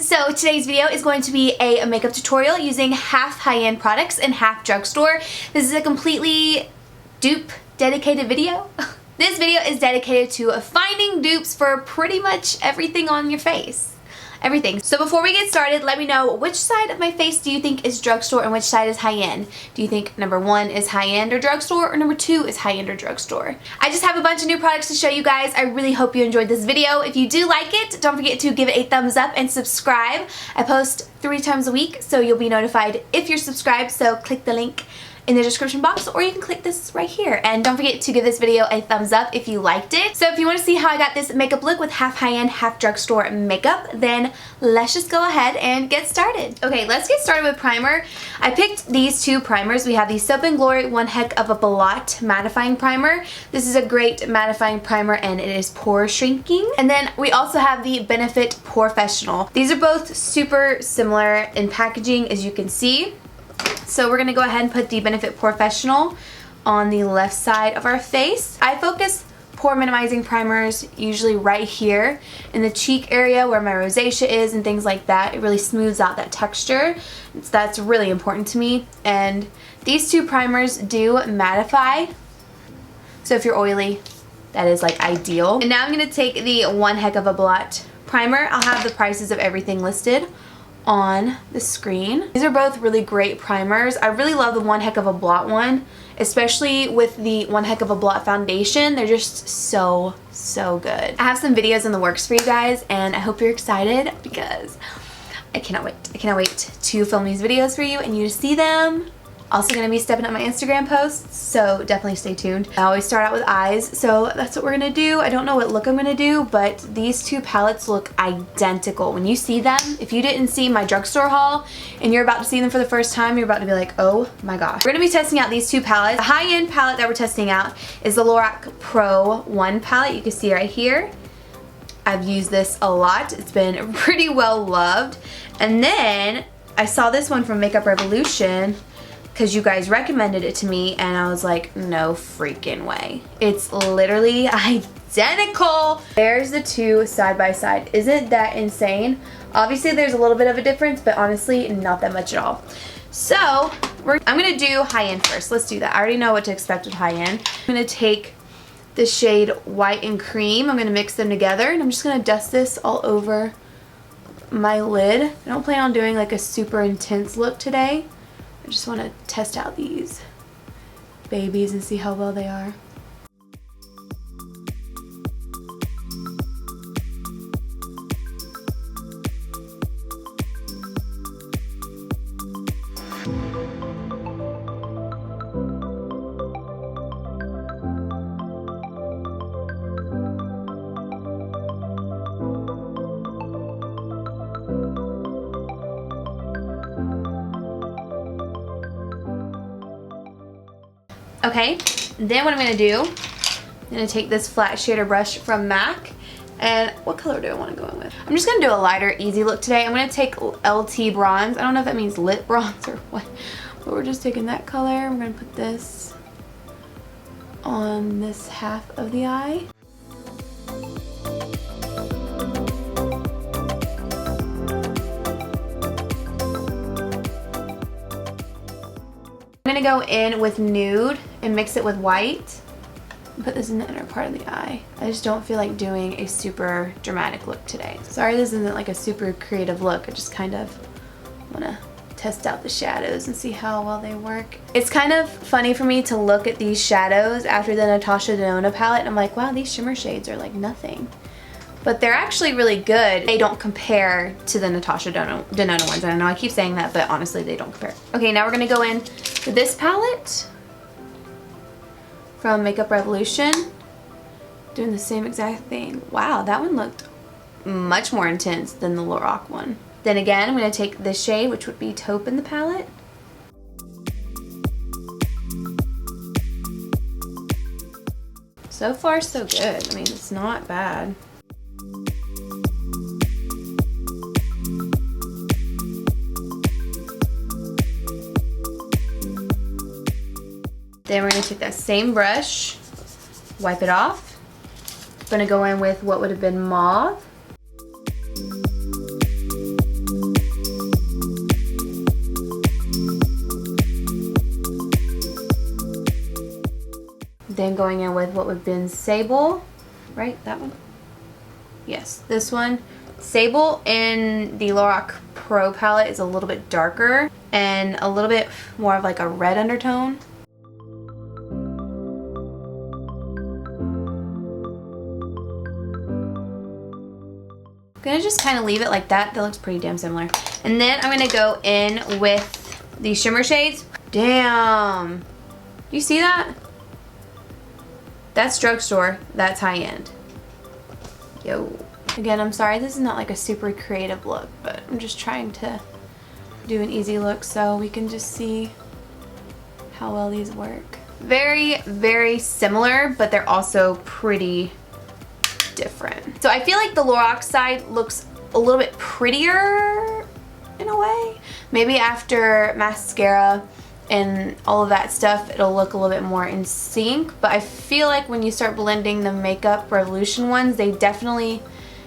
So today's video is going to be a makeup tutorial using half high-end products and half drugstore. This is a completely dupe dedicated video. This video is dedicated to finding dupes for pretty much everything on your face. Everything. So before we get started, let me know which side of my face do you think is drugstore and which side is high-end. Do you think number 1 is high-end or drugstore, or number 2 is high-end or drugstore? I just have a bunch of new products to show you guys. I really hope you enjoyed this video. If you do like it, don't forget to give it a thumbs up and subscribe. I post 3 times a week, so you'll be notified if you're subscribed, so click the link in the description box, or you can click this right here. And don't forget to give this video a thumbs up if you liked it. So if you want to see how I got this makeup look with half high-end, half drugstore makeup, then let's just go ahead and get started. Okay, let's get started with primer. I picked these 2 primers. We have the Soap & Glory One Heck of a Blot Mattifying Primer. This is a great mattifying primer and it is pore shrinking. And then we also have the Benefit Porefessional. These are both super similar in packaging, as you can see. So we're going to go ahead and put the Benefit Porefessional on the left side of our face. I focus pore minimizing primers usually right here in the cheek area where my rosacea is and things like that. It really smooths out that texture. That's really important to me. And these 2 primers do mattify. So if you're oily, that is like ideal. And now I'm going to take the One Heck of a Blot primer. I'll have the prices of everything listed on the screen. These are both really great primers. I really love the One Heck of a Blot one, especially with the One Heck of a Blot foundation. They're just so good. I have some videos in the works for you guys and I hope you're excited because I cannot wait. I cannot wait to film these videos for you and you to see them. Also going to be stepping up my Instagram posts, so definitely stay tuned. I always start out with eyes, so that's what we're going to do. I don't know what look I'm going to do, but these 2 palettes look identical. When you see them, if you didn't see my drugstore haul and you're about to see them for the first time, you're about to be like, oh my gosh. We're going to be testing out these 2 palettes. The high-end palette that we're testing out is the Lorac Pro 1 palette. You can see right here. I've used this a lot. It's been pretty well loved. And then I saw this one from Makeup Revolution because you guys recommended it to me and I was like, no freaking way. It's literally identical. There's the 2 side by side. Isn't that insane? Obviously there's a little bit of a difference, but honestly not that much at all. So I'm gonna do high-end first. Let's do that. I already know what to expect with high-end. I'm gonna take the shade White and Cream. I'm gonna mix them together and I'm just gonna dust this all over my lid. I don't plan on doing like a super intense look today. I just want to test out these babies and see how well they are. Okay, then what I'm going to do, I'm going to take this flat shader brush from MAC, and what color do I want to go in with? I'm just going to do a lighter, easy look today. I'm going to take LT Bronze. I don't know if that means lip bronze or what, but we're just taking that color. I'm going to put this on this half of the eye. I'm going to go in with nude and mix it with white and put this in the inner part of the eye. I just don't feel like doing a super dramatic look today. Sorry this isn't like a super creative look. I just kind of want to test out the shadows and see how well they work. It's kind of funny for me to look at these shadows after the Natasha Denona palette and I'm like, wow, these shimmer shades are like nothing. But they're actually really good. They don't compare to the Natasha Denona ones. I know I keep saying that, but honestly they don't compare. Okay, now we're going to go in with this palette from Makeup Revolution. Doing the same exact thing. Wow, that one looked much more intense than the Lorac one. Then again, I'm going to take this shade, which would be Taupe in the palette. So far, so good. I mean, it's not bad. Then we're going to take that same brush, wipe it off. I'm going to go in with what would have been mauve. Again, going in with what would have been Sable, right? That one? Yes, this one. Sable in the Lorac Pro palette is a little bit darker and a little bit more of like a red undertone. I'm gonna just kind of leave it like that. That looks pretty damn similar. And then I'm gonna go in with the shimmer shades. Damn. You see that? That's drugstore. That's high-end. Yo. Again, I'm sorry, this is not like a super creative look, but I'm just trying to do an easy look so we can just see how well these work. Very, very similar, but they're also pretty different. So I feel like the Lorac side looks a little bit prettier in a way. Maybe after mascara and all of that stuff, it'll look a little bit more in sync, but I feel like when you start blending the Makeup Revolution ones, they definitely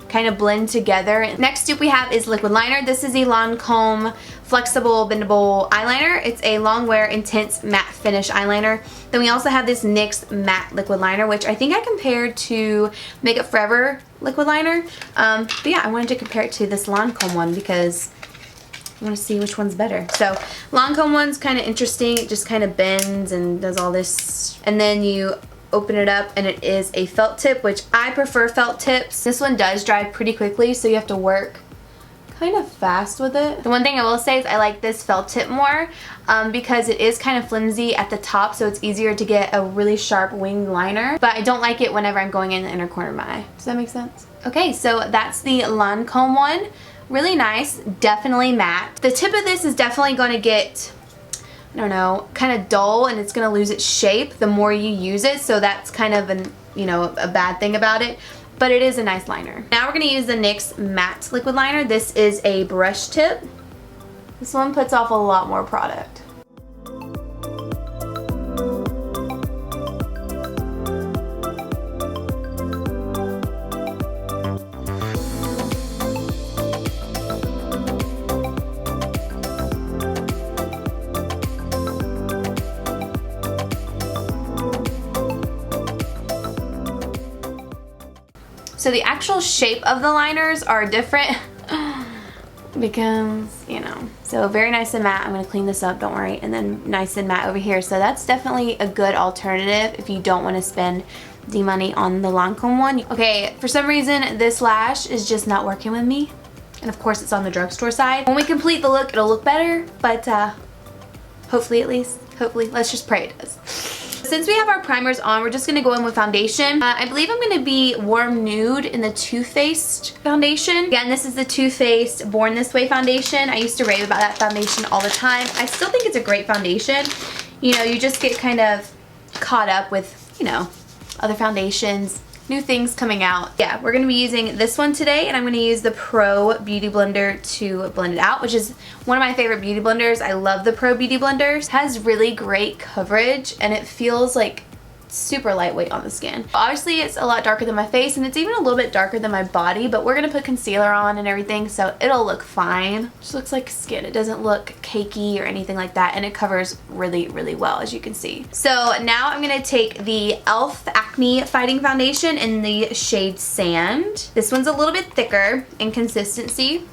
kind of blend together. Next dupe we have is liquid liner. This is a Lancome flexible bendable eyeliner. It's a long wear intense matte finish eyeliner. Then we also have this NYX matte liquid liner, which I think I compared to Makeup Forever liquid liner. But yeah, I wanted to compare it to this Lancome one because I want to see which one's better. So Lancome one's kind of interesting. It just kind of bends and does all this, and then you open it up and it is a felt tip, which I prefer felt tips. This one does dry pretty quickly, so you have to work kind of fast with it. The one thing I will say is I like this felt tip more because it is kind of flimsy at the top, so it's easier to get a really sharp winged liner, but I don't like it whenever I'm going in the inner corner of my eye. Does that make sense? Okay, so that's the Lancome one. Really nice, definitely matte. The tip of this is definitely going to get, I don't know, kind of dull, and it's gonna lose its shape the more you use it, so that's kind of an, you know, a bad thing about it, but it is a nice liner. Now we're gonna use the NYX matte liquid liner. This is a brush tip. This one puts off a lot more product. So the actual shape of the liners are different because, you know, so very nice and matte. I'm going to clean this up, don't worry, and then nice and matte over here. So that's definitely a good alternative if you don't want to spend the money on the Lancome one. Okay, for some reason this lash is just not working with me, and of course it's on the drugstore side. When we complete the look, it'll look better, but hopefully, at least, hopefully, let's just pray it does. Since we have our primers on, we're just going to go in with foundation. I believe I'm going to be warm nude in the Too Faced foundation. Again, this is the Too Faced Born This Way foundation. I used to rave about that foundation all the time. I still think it's a great foundation. You know, you just get kind of caught up with, you know, other foundations, new things coming out. Yeah, we're going to be using this one today, and I'm going to use the Pro Beauty Blender to blend it out, which is one of my favorite beauty blenders. I love the Pro Beauty Blenders. It has really great coverage, and it feels like super lightweight on the skin. Obviously, it's a lot darker than my face, and it's even a little bit darker than my body, but we're going to put concealer on and everything, so it'll look fine. It just looks like skin. It doesn't look cakey or anything like that, and it covers really, really well, as you can see. So now I'm going to take the e.l.f. Acne Fighting Foundation in the shade Sand. This one's a little bit thicker in consistency.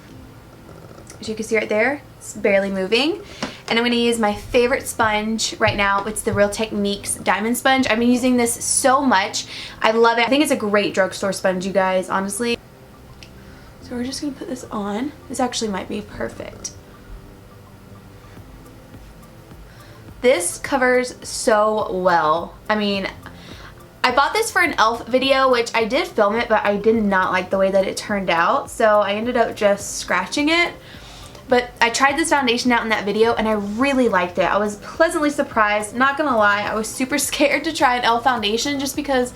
As you can see right there, it's barely moving. And I'm going to use my favorite sponge right now. It's the Real Techniques Diamond Sponge. I've been using this so much. I love it. I think it's a great drugstore sponge, you guys, honestly. So we're just going to put this on. This actually might be perfect. This covers so well. I mean, I bought this for an e.l.f. video, which I did film it, but I did not like the way that it turned out. So I ended up just scratching it. But I tried this foundation out in that video and I really liked it. I was pleasantly surprised. Not gonna lie, I was super scared to try an e.l.f. foundation just because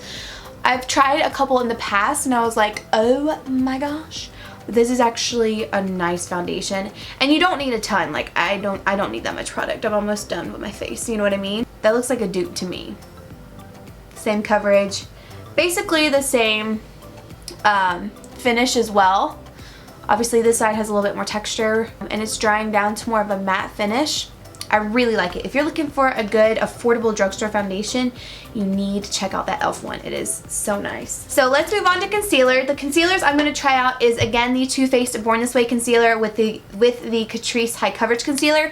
I've tried a couple in the past and I was like, oh my gosh. This is actually a nice foundation. And you don't need a ton. Like, I don't need that much product. I'm almost done with my face, you know what I mean? That looks like a dupe to me. Same coverage. Basically the same finish as well. Obviously this side has a little bit more texture and it's drying down to more of a matte finish. I really like it. If you're looking for a good, affordable drugstore foundation, you need to check out that e.l.f. one. It is so nice. So let's move on to concealer. The concealers I'm going to try out is, again, the Too Faced Born This Way concealer with the Catrice High Coverage Concealer.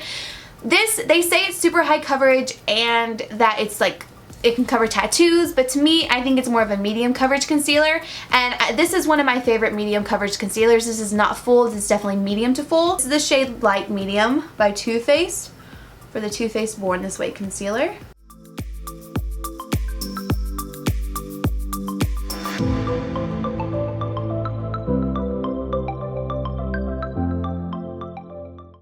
This, they say it's super high coverage and that it's like, it can cover tattoos, but to me, I think it's more of a medium coverage concealer, and this is one of my favorite medium coverage concealers. This is not full, this is definitely medium to full. This is the shade Light Medium by Too Faced for the Too Faced Born This Way concealer.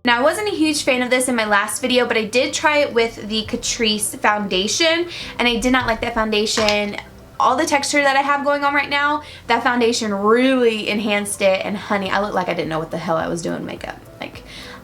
Now, I wasn't a huge fan of this in my last video, but I did try it with the Catrice foundation, and I did not like that foundation. All the texture that I have going on right now, that foundation really enhanced it, and honey, I looked like I didn't know what the hell I was doing makeup.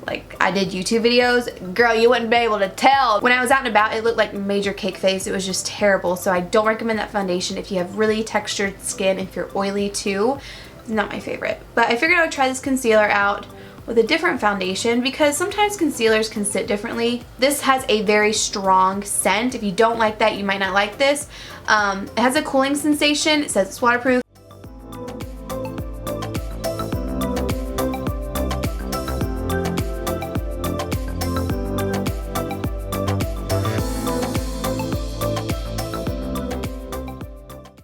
Like I did YouTube videos, girl, you wouldn't be able to tell. When I was out and about, it looked like major cake face. It was just terrible, so I don't recommend that foundation if you have really textured skin. If you're oily too, it's not my favorite. But I figured I would try this concealer out with a different foundation because sometimes concealers can sit differently. This has a very strong scent. If you don't like that, you might not like this. It has a cooling sensation. It says it's waterproof.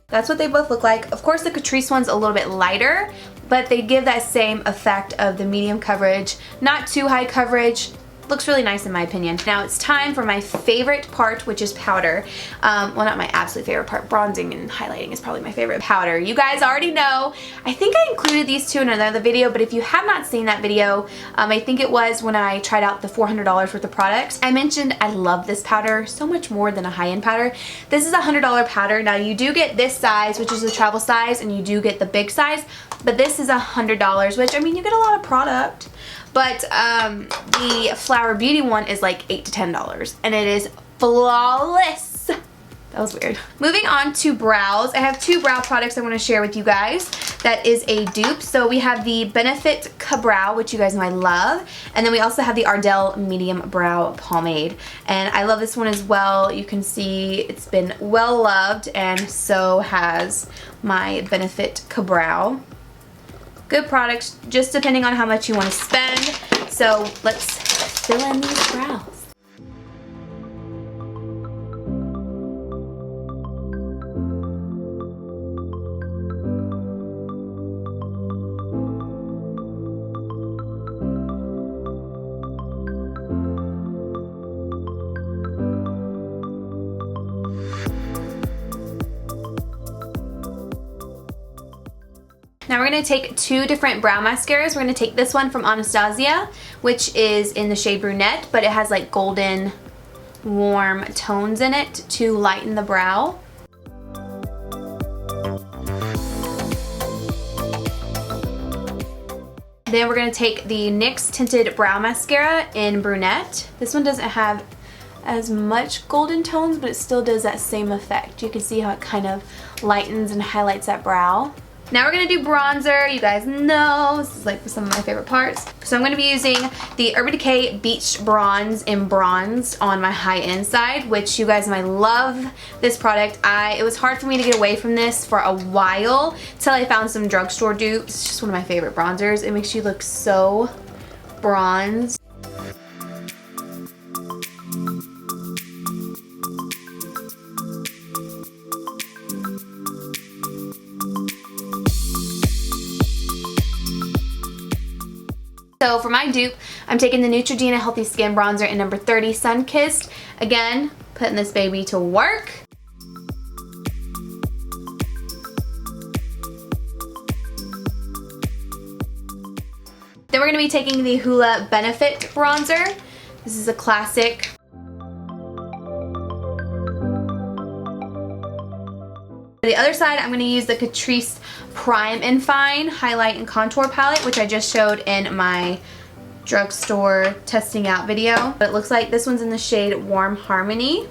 That's what they both look like. Of course, the Catrice one's a little bit lighter, but they give that same effect of the medium coverage, not too high coverage. Looks really nice in my opinion. Now it's time for my favorite part, which is powder. Well, not my absolute favorite part. Bronzing and highlighting is probably my favorite. Powder. You guys already know. I think I included these two in another video, but if you have not seen that video, I think it was when I tried out the $400 worth of products. I mentioned I love this powder so much more than a high-end powder. This is a $100 powder. Now you do get this size, which is the travel size, and you do get the big size, but this is $100, which, I mean, you get a lot of product. But the Flower Beauty one is like $8 to $10, and it is flawless. That was weird. Moving on to brows. I have two brow products I want to share with you guys. That is a dupe. So we have the Benefit Ka-Brow, which you guys know I love. And then we also have the Ardell Medium Brow Pomade. And I love this one as well. You can see it's been well loved, and so has my Benefit Ka-Brow. Good products, just depending on how much you want to spend. So let's fill in these brows. Now we're going to take two different brow mascaras. We're going to take this one from Anastasia, which is in the shade Brunette, but it has like golden warm tones in it to lighten the brow. Then we're going to take the NYX Tinted Brow Mascara in Brunette. This one doesn't have as much golden tones, but it still does that same effect. You can see how it kind of lightens and highlights that brow. Now we're going to do bronzer. You guys know this is like some of my favorite parts. So I'm going to be using the Urban Decay Beach Bronze in Bronze on my high-end side, which you guys know I love this product. It was hard for me to get away from this for a while till I found some drugstore dupes. It's just one of my favorite bronzers. It makes you look so bronze. So for my dupe, I'm taking the Neutrogena Healthy Skin Bronzer in number 30 Sun Kissed. Again, putting this baby to work. Then we're going to be taking the Hoola Benefit Bronzer. This is a classic. For the other side, I'm going to use the Catrice Prime and Fine Highlight and Contour Palette, which I just showed in my drugstore testing out video. But it looks like this one's in the shade Warm Harmony.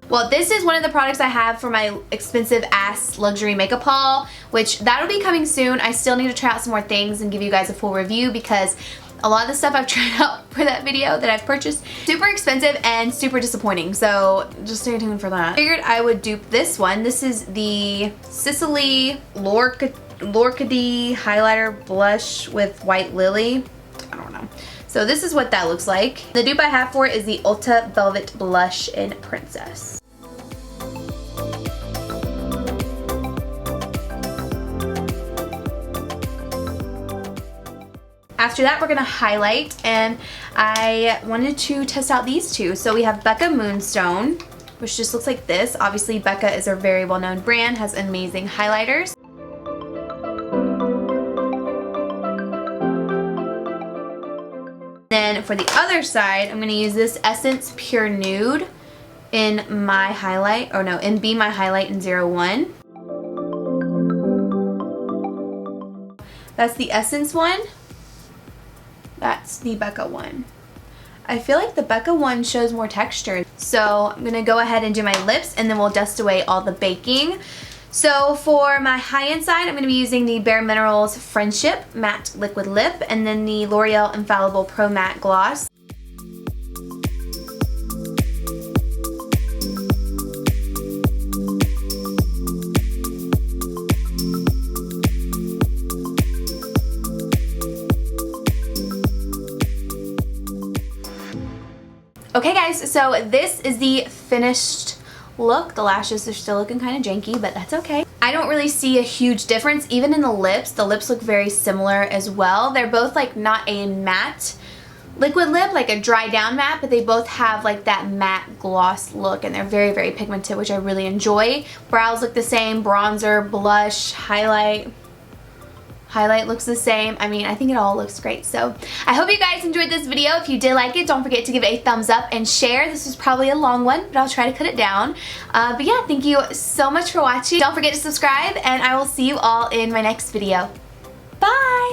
Well, this is one of the products I have for my expensive ass luxury makeup haul, which that'll be coming soon. I still need to try out some more things and give you guys a full review because A lot of the stuff I've tried out for that video that I've purchased, super expensive and super disappointing, so just stay tuned for that. Figured I would dupe this one. This is the Sicily Lorcady highlighter blush with white lily. I don't know. So this is what that looks like. The dupe I have for it is the Ulta Velvet Blush in Princess. After that, we're gonna highlight, and I wanted to test out these two. So we have Becca Moonstone, which just looks like this. Obviously, Becca is a very well-known brand, has amazing highlighters. Then for the other side, I'm gonna use this Essence Pure Nude in my highlight, or no, in Be My Highlight in 01. That's the Essence one. That's the Becca one. I feel like the Becca one shows more texture. So I'm gonna go ahead and do my lips, and then we'll dust away all the baking. So for my high-end side, I'm gonna be using the Bare Minerals Friendship Matte Liquid Lip, and then the L'Oreal Infallible Pro Matte Gloss. Okay guys, so this is the finished look. The lashes are still looking kind of janky, but that's okay. I don't really see a huge difference even in the lips. The lips look very similar as well. They're both like not a matte liquid lip, like a dry down matte, but they both have like that matte gloss look, and they're very, very pigmented, which I really enjoy. Brows look the same, bronzer, blush, highlight looks the same. I mean, I think it all looks great. So I hope you guys enjoyed this video. If you did like it, don't forget to give it a thumbs up and share. This was probably a long one, but I'll try to cut it down. But yeah, thank you so much for watching. Don't forget to subscribe, and I will see you all in my next video. Bye!